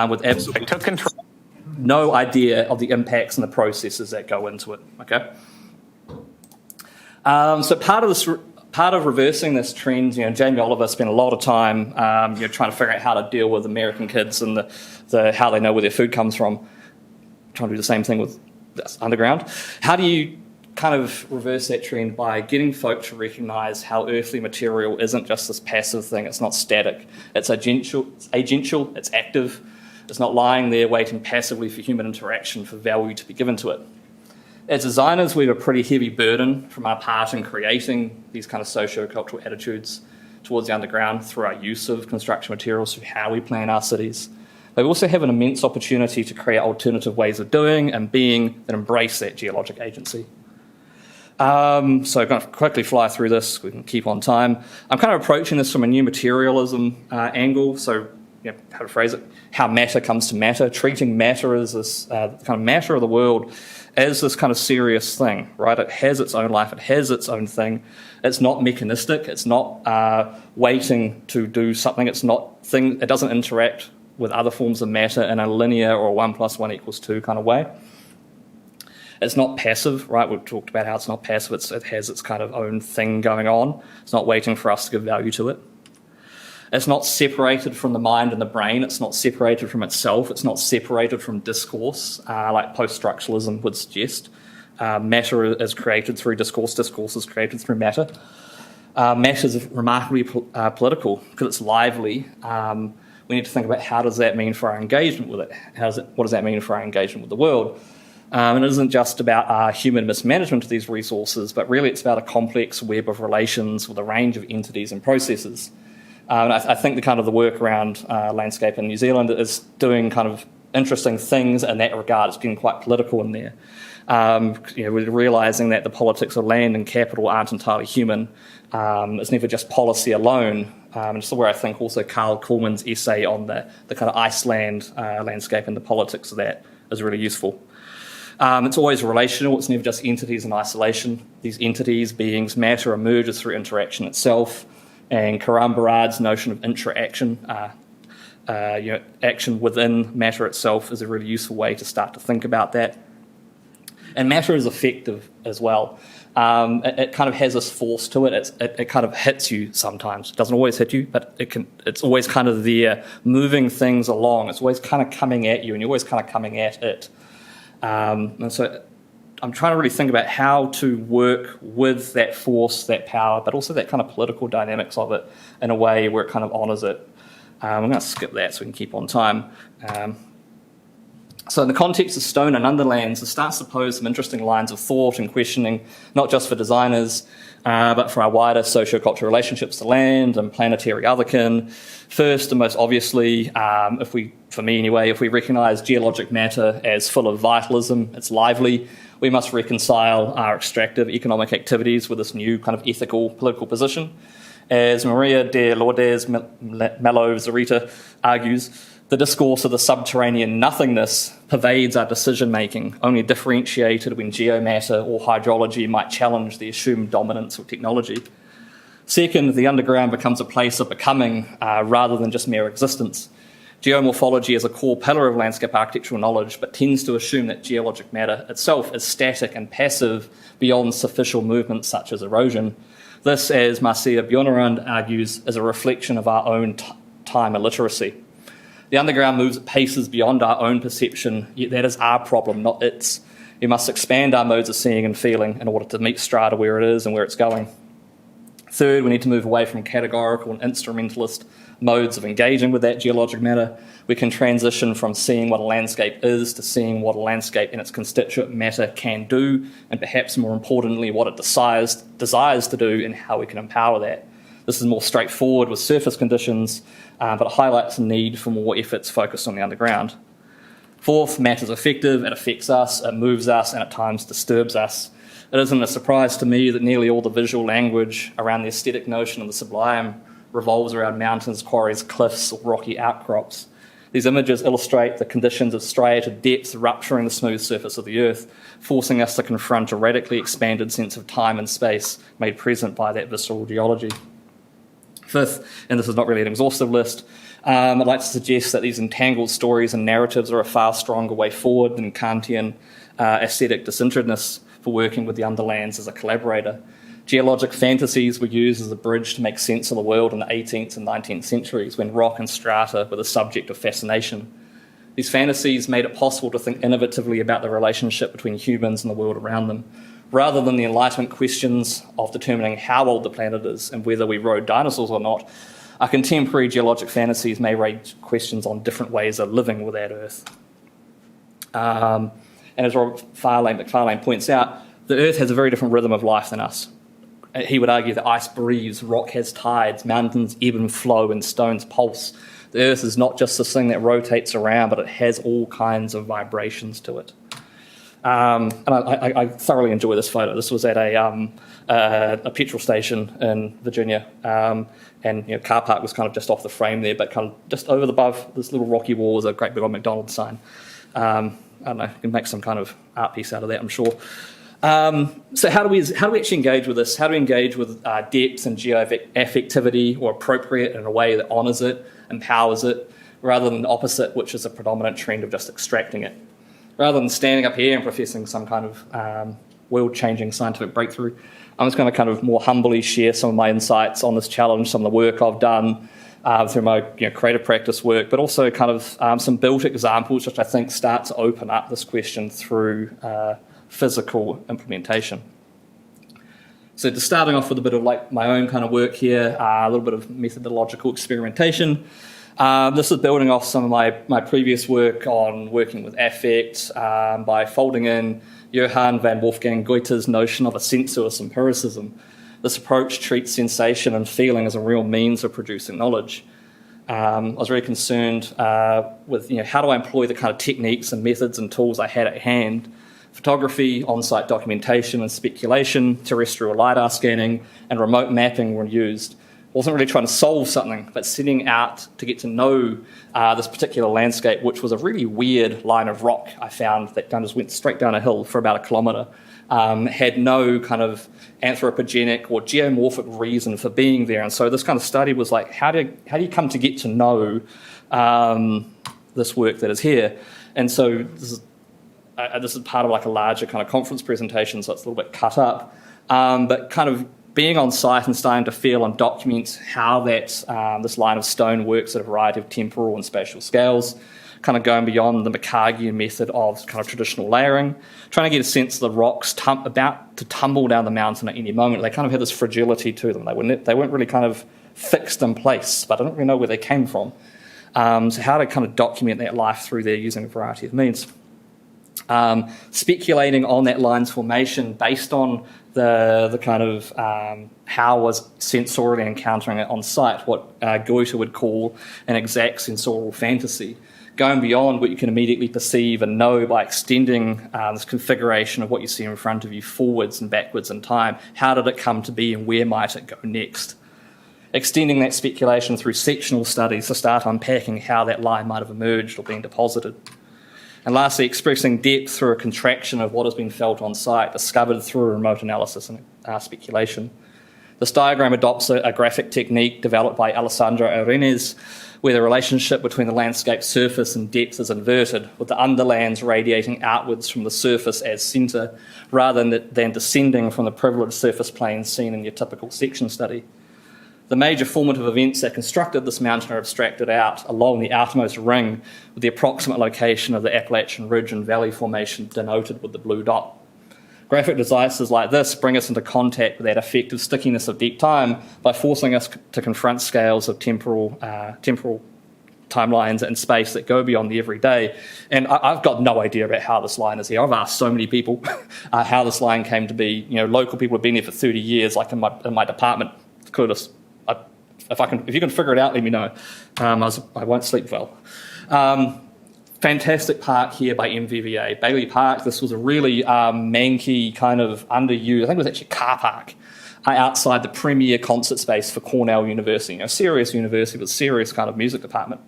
with absolutely I took control. no idea of the impacts and the processes that go into it. Okay. So part of reversing this trend, Jamie Oliver spent a lot of time, trying to figure out how to deal with American kids and the how they know where their food comes from. Trying to do the same thing with this underground. How do you kind of reverse that trend? By getting folk to recognise how earthly material isn't just this passive thing. It's not static. It's agential. It's active. It's not lying there waiting passively for human interaction, for value to be given to it. As designers, we have a pretty heavy burden from our part in creating these kind of socio-cultural attitudes towards the underground through our use of construction materials, through how we plan our cities. But we also have an immense opportunity to create alternative ways of doing and being that embrace that geologic agency. So I'm going to quickly fly through this. We can keep on time. I'm kind of approaching this from a new materialism angle. So, how to phrase it, how matter comes to matter, treating matter as this kind of matter of the world as this kind of serious thing, right? It has its own life. It has its own thing. It's not mechanistic. It's not waiting to do something. It doesn't interact with other forms of matter in a linear or 1 + 1 = 2 kind of way. It's not passive, right? We've talked about how it's not passive. It has its kind of own thing going on. It's not waiting for us to give value to it. It's not separated from the mind and the brain. It's not separated from itself. It's not separated from discourse, like post-structuralism would suggest. Matter is created through discourse. Discourse is created through matter. Matter is remarkably political because it's lively. We need to think about how does that mean for our engagement with it? What does that mean for our engagement with the world? And it isn't just about our human mismanagement of these resources, but really it's about a complex web of relations with a range of entities and processes. And I think the work around landscape in New Zealand is doing kind of interesting things in that regard. It's getting quite political in there. We're realising that the politics of land and capital aren't entirely human. It's never just policy alone. And this is where I think also Carl Kuhlmann's essay on the kind of Iceland landscape and the politics of that is really useful. It's always relational. It's never just entities in isolation. These entities, beings, matter emerges through interaction itself. And Karam Barad's notion of interaction, action within matter itself, is a really useful way to start to think about that. And matter is affective as well. It kind of has this force to it. It kind of hits you sometimes. It doesn't always hit you, but it's always kind of there, moving things along. It's always kind of coming at you, and you're always kind of coming at it. And so I'm trying to really think about how to work with that force, that power, but also that kind of political dynamics of it in a way where it kind of honours it. I'm going to skip that so we can keep on time. So in the context of Stone and Underlands, it starts to pose some interesting lines of thought and questioning, not just for designers, but for our wider socio-cultural relationships to land and planetary otherkin. First and most obviously, for me anyway, if we recognise geologic matter as full of vitalism, it's lively, we must reconcile our extractive economic activities with this new kind of ethical political position. As Maria de Lourdes Mello Zarita argues, the discourse of the subterranean nothingness pervades our decision-making, only differentiated when geomatter or hydrology might challenge the assumed dominance of technology. Second, the underground becomes a place of becoming rather than just mere existence. Geomorphology is a core pillar of landscape architectural knowledge, but tends to assume that geologic matter itself is static and passive beyond superficial movements such as erosion. This, as Marcia Bjornerand argues, is a reflection of our own time illiteracy. The underground moves at paces beyond our own perception, yet that is our problem, not its. We must expand our modes of seeing and feeling in order to meet strata where it is and where it's going. Third, we need to move away from categorical and instrumentalist modes of engaging with that geologic matter. We can transition from seeing what a landscape is to seeing what a landscape and its constituent matter can do, and perhaps more importantly, what it desires to do and how we can empower that. This is more straightforward with surface conditions, but it highlights the need for more efforts focused on the underground. Fourth, matter is effective, it affects us, it moves us, and at times disturbs us. It isn't a surprise to me that nearly all the visual language around the aesthetic notion of the sublime revolves around mountains, quarries, cliffs, or rocky outcrops. These images illustrate the conditions of striated depth rupturing the smooth surface of the earth, forcing us to confront a radically expanded sense of time and space made present by that visceral geology. Fifth, and this is not really an exhaustive list, I'd like to suggest that these entangled stories and narratives are a far stronger way forward than Kantian aesthetic disinterestedness for working with the Underlands as a collaborator. Geologic fantasies were used as a bridge to make sense of the world in the 18th and 19th centuries when rock and strata were the subject of fascination. These fantasies made it possible to think innovatively about the relationship between humans and the world around them, rather than the Enlightenment questions of determining how old the planet is and whether we rode dinosaurs or not. Our contemporary geologic fantasies may raise questions on different ways of living with that Earth. And as Robert McFarlane points out, the Earth has a very different rhythm of life than us. He would argue that ice breathes, rock has tides, mountains ebb and flow, and stones pulse. The Earth is not just this thing that rotates around, but it has all kinds of vibrations to it. And I thoroughly enjoy this photo. This was at a petrol station in Virginia, and car park was kind of just off the frame there, but kind of just over above this little rocky wall was a great big old McDonald's sign. I don't know, you can make some kind of art piece out of that, I'm sure. So how do we actually engage with this? How do we engage with depth and geoaffectivity, or appropriate in a way that honours it, empowers it, rather than the opposite, which is a predominant trend of just extracting it? Rather than standing up here and professing some kind of world-changing scientific breakthrough, I'm just going to kind of more humbly share some of my insights on this challenge, some of the work I've done through my creative practice work, but also kind of some built examples which I think start to open up this question through physical implementation. So just starting off with a bit of my own kind of work here, a little bit of methodological experimentation. This is building off some of my previous work on working with affect by folding in Johann van Wolfgang Goethe's notion of a sensuous empiricism. This approach treats sensation and feeling as a real means of producing knowledge. I was very concerned with how do I employ the kind of techniques and methods and tools I had at hand. Photography, on-site documentation and speculation, terrestrial LiDAR scanning, and remote mapping were used. wasn't really trying to solve something, but setting out to get to know this particular landscape, which was a really weird line of rock I found that kind of just went straight down a hill for about a kilometre. Had no kind of anthropogenic or geomorphic reason for being there. And so this kind of study was like, how do you come to get to know this work that is here? And so this is part of like a larger kind of conference presentation, so it's a little bit cut up. But kind of being on site and starting to feel and document how that this line of stone works at a variety of temporal and spatial scales, kind of going beyond the Macagian method of kind of traditional layering, trying to get a sense of the rocks about to tumble down the mountain at any moment. They kind of had this fragility to them. They weren't really kind of fixed in place, but I don't really know where they came from. So how to kind of document that life through there using a variety of means. Speculating on that line's formation based on the kind of how was sensorially encountering it on site, what Goethe would call an exact sensorial fantasy, going beyond what you can immediately perceive and know by extending this configuration of what you see in front of you forwards and backwards in time. How did it come to be and where might it go next? Extending that speculation through sectional studies to start unpacking how that line might have emerged or been deposited. And lastly, expressing depth through a contraction of what has been felt on site, discovered through remote analysis and speculation. This diagram adopts a graphic technique developed by Alessandro Arenas, where the relationship between the landscape surface and depth is inverted, with the underlands radiating outwards from the surface as centre, rather than descending from the privileged surface plane seen in your typical section study. The major formative events that constructed this mountain are abstracted out along the outermost ring, with the approximate location of the Appalachian Ridge and Valley Formation denoted with the blue dot. Graphic devices like this bring us into contact with that effective stickiness of deep time by forcing us to confront scales of temporal timelines and space that go beyond the everyday. And I've got no idea about how this line is here. I've asked so many people how this line came to be. You know, local people have been here for 30 years, like in my department. Clueless. If you can figure it out, let me know. I won't sleep well. Fantastic park here by MVVA. Bailey Park, this was a really manky, kind of underused, I think it was actually a car park outside the premier concert space for Cornell University. You know, serious university with serious kind of music department.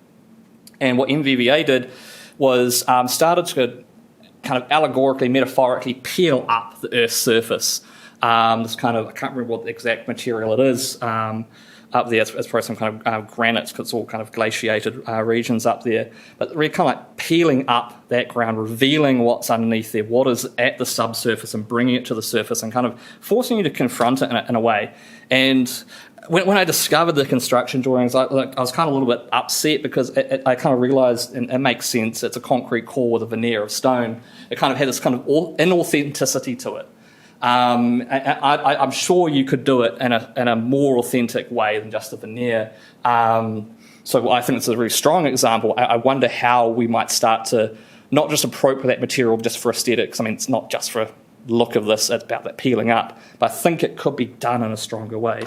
And what MVVA did was started to kind of allegorically, metaphorically peel up the Earth's surface. This kind of, I can't remember what the exact material it is, up there. It's probably some kind of granite, because it's all kind of glaciated regions up there. But really kind of like peeling up that ground, revealing what's underneath there, what is at the subsurface, and bringing it to the surface and kind of forcing you to confront it in a way. And when I discovered the construction drawings, I was kind of a little bit upset, because I kind of realised, and it makes sense, it's a concrete core with a veneer of stone. It kind of had this kind of inauthenticity to it. I'm sure you could do it in a more authentic way than just a veneer. So I think it's a very strong example. I wonder how we might start to not just appropriate that material just for aesthetics. I mean, it's not just for look of this, it's about that peeling up. But I think it could be done in a stronger way.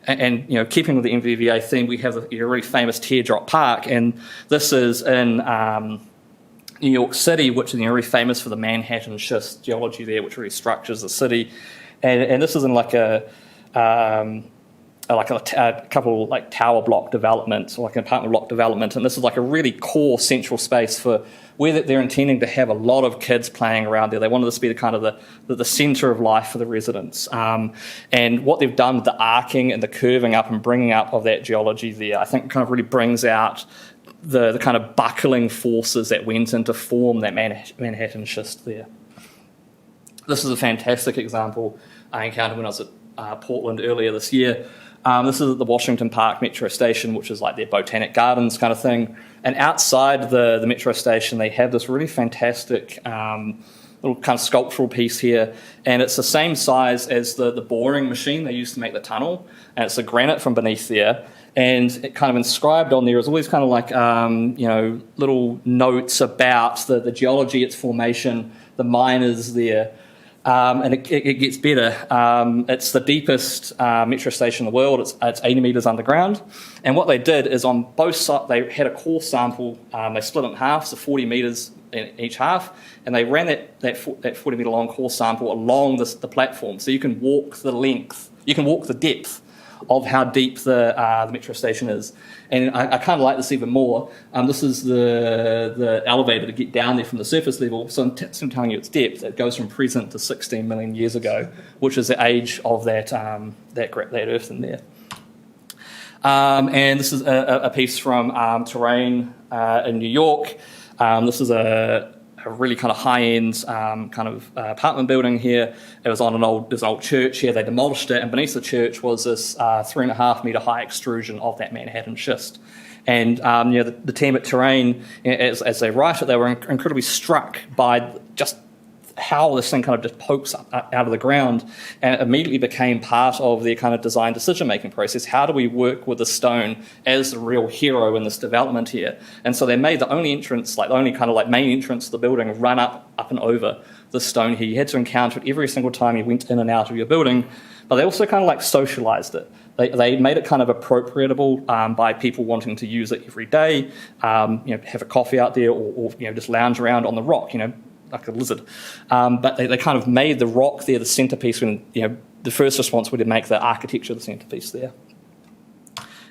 And you know, keeping with the MVVA theme, we have a really famous teardrop park, and this is in New York City, which is really famous for the Manhattan schist geology there, which really structures the city. And this is in like a couple like tower block developments, or like an apartment block development. And this is like a really core central space for where they're intending to have a lot of kids playing around there. They wanted this to be the kind of the centre of life for the residents. And what they've done with the arcing and the curving up and bringing up of that geology there, I think kind of really brings out the kind of buckling forces that went in to form that Manhattan schist there. This is a fantastic example I encountered when I was at Portland earlier this year. This is at the Washington Park Metro Station, which is like their botanic gardens kind of thing. And outside the Metro Station, they have this really fantastic little kind of sculptural piece here. And it's the same size as the boring machine they used to make the tunnel. And it's the granite from beneath there. And it kind of inscribed on there is all these kind of like, little notes about the geology, its formation, the miners there. And it gets better. It's the deepest metro station in the world. It's 80 metres underground. And what they did is on both sides, they had a core sample. They split it in half, so 40 metres in each half. And they ran that 40 metre long core sample along the platform. So you can walk the length, you can walk the depth of how deep the metro station is. And I kind of like this even more. This is the elevator to get down there from the surface level. So instead of telling you its depth, it goes from present to 16 million years ago, which is the age of that Earth in there. And this is a piece from Terrain in New York. This is a really kind of high-end kind of apartment building here. It was on this old church here. They demolished it, and beneath the church was this 3.5 metre high extrusion of that Manhattan schist. And the team at Terrain, as they write it, they were incredibly struck by just how this thing kind of just pokes up out of the ground, and it immediately became part of their kind of design decision-making process. How do we work with the stone as the real hero in this development here? And so they made the only entrance, like the only kind of like main entrance to the building, run up and over the stone here. You had to encounter it every single time you went in and out of your building, but they also kind of like socialized it. They made it kind of appropriatable by people wanting to use it every day, have a coffee out there, or just lounge around on the rock, like a lizard. But they kind of made the rock there the centerpiece when, the first response would be to make the architecture the centerpiece there.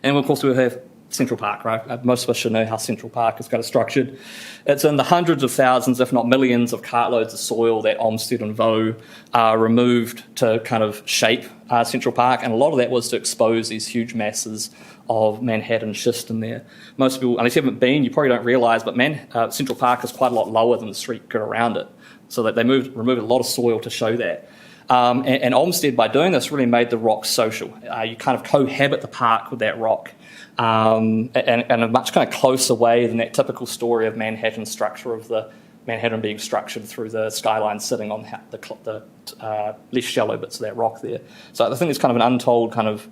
And of course we have Central Park, right? Most of us should know how Central Park is kind of structured. It's in the hundreds of thousands, if not millions, of cartloads of soil that Olmsted and Vaux removed to kind of shape Central Park, and a lot of that was to expose these huge masses of Manhattan schist in there. Most people, unless you haven't been, you probably don't realise, but Central Park is quite a lot lower than the street grid around it. So that they removed a lot of soil to show that. And Olmsted, by doing this, really made the rock social. You kind of cohabit the park with that rock. And in a much kind of closer way than that typical story of Manhattan structure, of the Manhattan being structured through the skyline sitting on the less shallow bits of that rock there. So I think it's kind of an untold kind of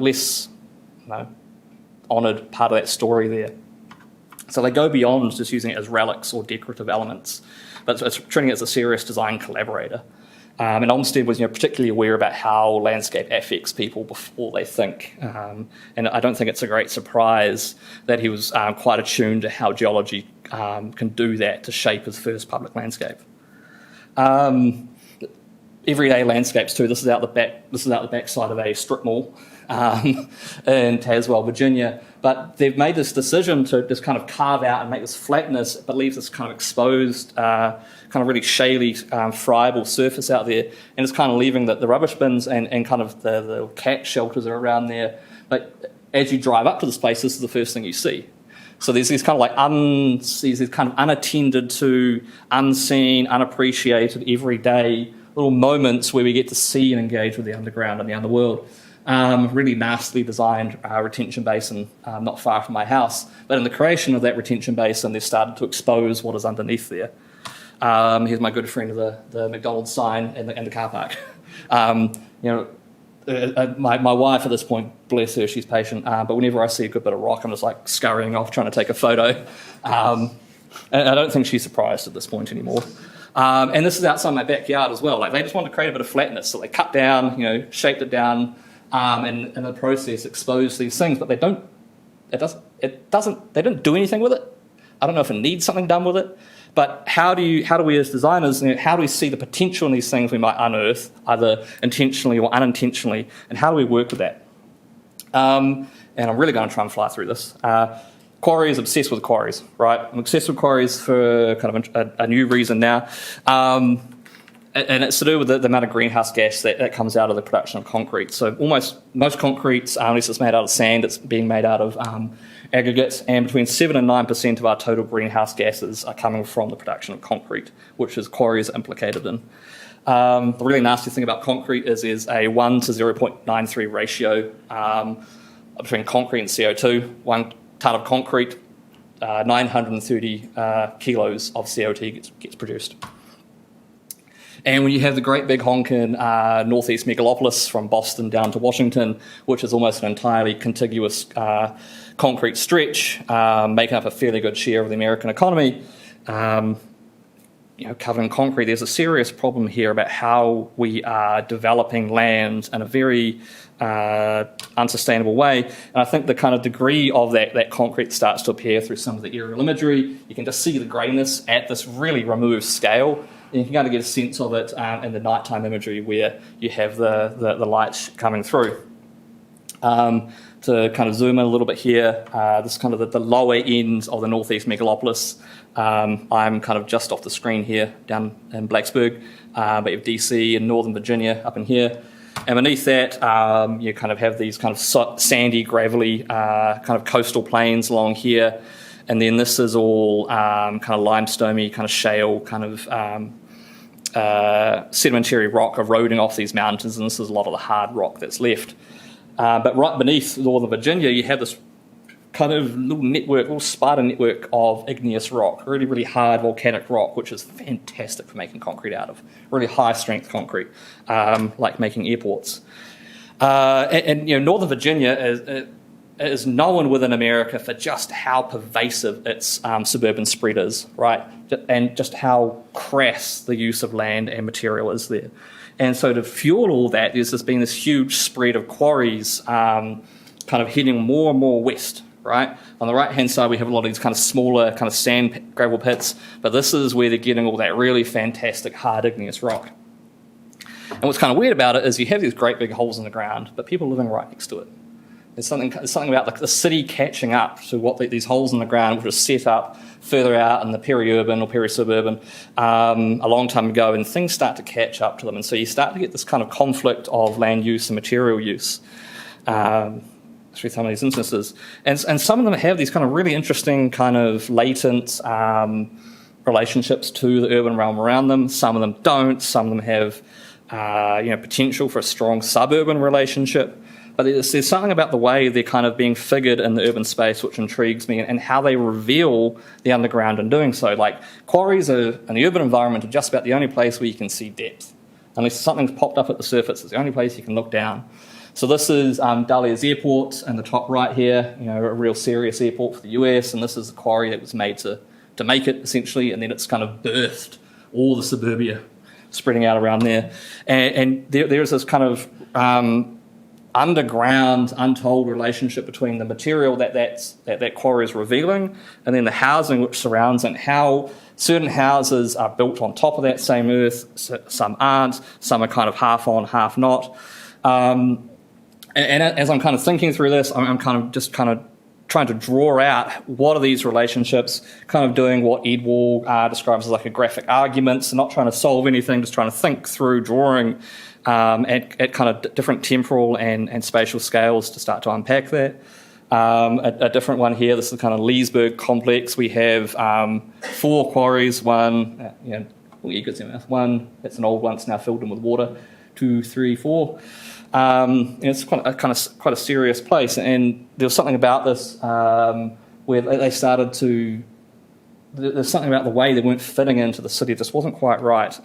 less honoured part of that story there. So they go beyond just using it as relics or decorative elements, but it's treating it as a serious design collaborator. And Olmsted was particularly aware about how landscape affects people before they think. And I don't think it's a great surprise that he was quite attuned to how geology can do that to shape his first public landscape. Everyday landscapes too. This is out the back. This is out the back side of a strip mall in Tazewell, Virginia. But they've made this decision to just kind of carve out and make this flatness, but leave this kind of exposed, kind of really shaly, friable surface out there, and it's kind of leaving the rubbish bins and kind of the cat shelters are around there. But as you drive up to this place, this is the first thing you see. So there's these kind of like these kind of unattended to, unseen, unappreciated, everyday little moments where we get to see and engage with the underground and the underworld. Really nastily designed retention basin not far from my house. But in the creation of that retention basin, they started to expose what is underneath there. Here's my good friend of the McDonald's sign and the car park. My wife at this point, bless her, she's patient, but whenever I see a good bit of rock, I'm just like scurrying off trying to take a photo. And I don't think she's surprised at this point anymore. And this is outside my backyard as well. Like, they just wanted to create a bit of flatness, so they cut down, shaped it down, and in the process exposed these things. But they don't do anything with it. I don't know if it needs something done with it. But how do we as designers, how do we see the potential in these things we might unearth, either intentionally or unintentionally, and how do we work with that? And I'm really going to try and fly through this. Quarry is obsessed with quarries, right? I'm obsessed with quarries for kind of a new reason now. And it's to do with the amount of greenhouse gas that comes out of the production of concrete. So most concrete, unless it's made out of sand, it's being made out of aggregates, and between 7 and 9% of our total greenhouse gases are coming from the production of concrete, which is quarries implicated in. The really nasty thing about concrete is there's a 1 to 0.93 ratio between concrete and CO2. 1 tonne of concrete, 930 kilos of CO2 gets produced. And when you have the great big honkin' northeast megalopolis from Boston down to Washington, which is almost an entirely contiguous concrete stretch, making up a fairly good share of the American economy, covered in concrete, there's a serious problem here about how we are developing land in a very unsustainable way. And I think the kind of degree of that concrete starts to appear through some of the aerial imagery. You can just see the greyness at this really removed scale. And you can kind of get a sense of it in the nighttime imagery where you have the lights coming through. To kind of zoom in a little bit here, this is kind of the lower end of the northeast megalopolis. I'm kind of just off the screen here down in Blacksburg, but you have DC and Northern Virginia up in here. And beneath that, you kind of have these kind of sandy, gravelly kind of coastal plains along here. And then this is all kind of limestoney, kind of shale, kind of sedimentary rock eroding off these mountains. And this is a lot of the hard rock that's left. But right beneath Northern Virginia, you have this kind of little spider network of igneous rock, really, really hard volcanic rock, which is fantastic for making concrete out of. Really high strength concrete, like making airports. And Northern Virginia is known within America for just how pervasive its suburban spread is, right? And just how crass the use of land and material is there. And so to fuel all that, there's been this huge spread of quarries kind of heading more and more west, right? On the right-hand side, we have a lot of these kind of smaller kind of sand gravel pits, but this is where they're getting all that really fantastic hard igneous rock. And what's kind of weird about it is you have these great big holes in the ground, but people living right next to it. There's something about the city catching up to what these holes in the ground, which were set up further out in the peri-urban or peri-suburban a long time ago, and things start to catch up to them. And so you start to get this kind of conflict of land use and material use through some of these instances. And some of them have these kind of really interesting kind of latent relationships to the urban realm around them. Some of them don't. Some of them have potential for a strong suburban relationship. But there's something about the way they're kind of being figured in the urban space which intrigues me, and how they reveal the underground in doing so. Like, quarries in the urban environment are just about the only place where you can see depth. Unless something's popped up at the surface, it's the only place you can look down. So this is Dalia's airport in the top right here, a real serious airport for the US, and this is a quarry that was made to make it, essentially, and then it's kind of birthed all the suburbia spreading out around there. And there's this kind of underground, untold relationship between the material that quarry is revealing, and then the housing which surrounds it, and how certain houses are built on top of that same earth, some aren't, some are kind of half on, half not. And as I'm kind of thinking through this, I'm kind of trying to draw out what are these relationships, kind of doing what Ed Wall describes as like a graphic argument, so not trying to solve anything, just trying to think through, drawing at kind of different temporal and spatial scales to start to unpack that. A different one here, this is the kind of Leesburg complex. We have 4 quarries, one, you could see one, that's an old one, it's now filled in with water, 2, 3, 4. It's quite a serious place, and there was something about this where they started to. There's something about the way they weren't fitting into the city. It just wasn't quite right.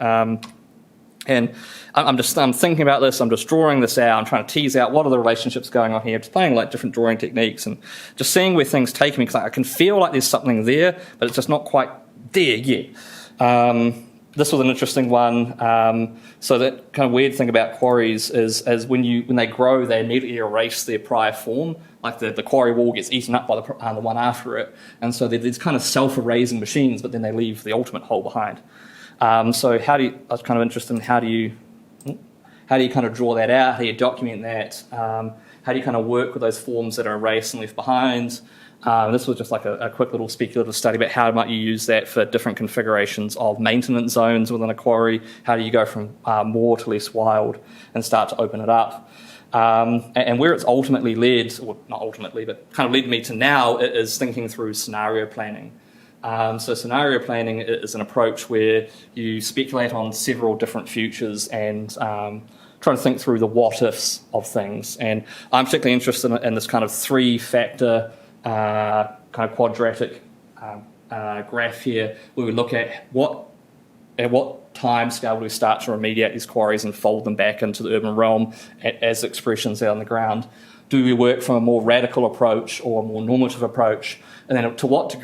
And I'm thinking about this. I'm just drawing this out. I'm trying to tease out what are the relationships going on here. Just playing like different drawing techniques and just seeing where things take me, because I can feel like there's something there, but it's just not quite there yet. This was an interesting one. So that kind of weird thing about quarries is when they grow, they immediately erase their prior form. Like the quarry wall gets eaten up by the one after it, and so they're these kind of self-erasing machines, but then they leave the ultimate hole behind. So I was kind of interested in how do you kind of draw that out? How do you document that? How do you kind of work with those forms that are erased and left behind? This was just like a quick little speculative study about how might you use that for different configurations of maintenance zones within a quarry. How do you go from more to less wild and start to open it up? And where it's ultimately led, or not ultimately, but kind of led me to now, is thinking through scenario planning. So scenario planning is an approach where you speculate on several different futures and try to think through the what-ifs of things. And I'm particularly interested in this kind of 3-factor kind of quadratic graph here, where we look at at what time scale do we start to remediate these quarries and fold them back into the urban realm as expressions out on the ground? Do we work from a more radical approach or a more normative approach? And then to what degree